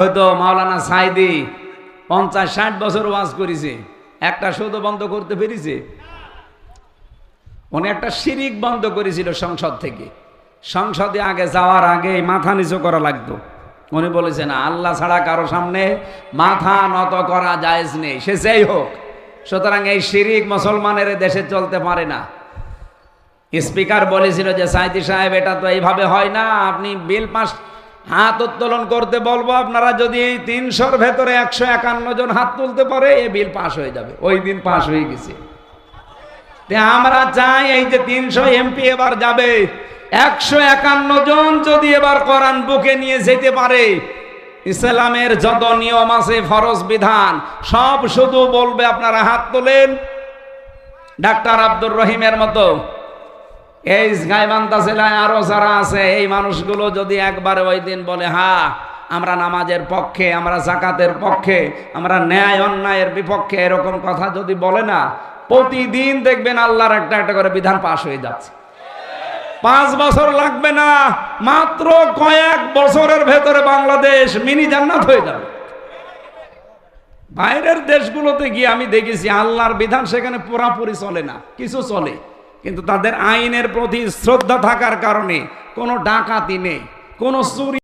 হয়তো মাওলানা সাইদি 50-60 বছর ওয়াজ করেছে, একটা শুধু বন্ধ করতে পেরেছে? উনি একটা শিরিক বন্ধ করেছিল সংসদ থেকে। সংসদে আগে যাওয়ার আগে মাথা নিচু করা লাগতো। উনি বলেছেন আল্লাহ ছাড়া কারো সামনে মাথা নত করা জায়েজ নেই, সে যেই হোক। সুতরাং এই শিরিক মুসলমানের দেশে চলতে পারে না। স্পিকার বলেছিল যে সাইদি সাহেব, এটা তো এইভাবে হয় না, আপনি বিল পাস হাত উত্তোলন করতে বলবো, আপনারা যদি এই 300-র ভেতরে 151 জন হাত তুলতে পারে এই বিল পাস হয়ে যাবে। ওই দিন পাস হয়ে গেছে। আমরা চাই এই যে 300 এমপি এবার যাবে, 151 জন যদি এবার কোরআন বুকে নিয়ে যেতে পারে, ইসলামের যত নিয়ম আছে ফরজ বিধান সব শুধু বলবে আপনারা হাত তোলেন। ডাক্তার আব্দুর রহিমের মতো এই গাইবান্ধা জেলায় আরো যারা আছে, এই মানুষগুলো যদি একবারে ওই দিন বলে হ্যাঁ আমরা নামাজের পক্ষে, আমরা যাকাতের পক্ষে, আমরা ন্যায় অন্যায়ের বিপক্ষে, এরকম কথা যদি বলে না, প্রতিদিন দেখবেন আল্লাহর একটা একটা করে বিধান পাশ হয়ে যাচ্ছে। 5 বছর লাগবে না, মাত্র কয়েক বছরের ভেতরে বাংলাদেশ মিনি জান্নাত হয়ে যাবে। বাইরের দেশগুলোতে গিয়ে আমি দেখেছি আল্লাহর বিধান সেখানে পুরাপুরি চলে না, কিছু চলে, কিন্তু তাদের আইনের প্রতি শ্রদ্ধা থাকার কারণে কোনো ডাকাতি নেই, কোনো চুরি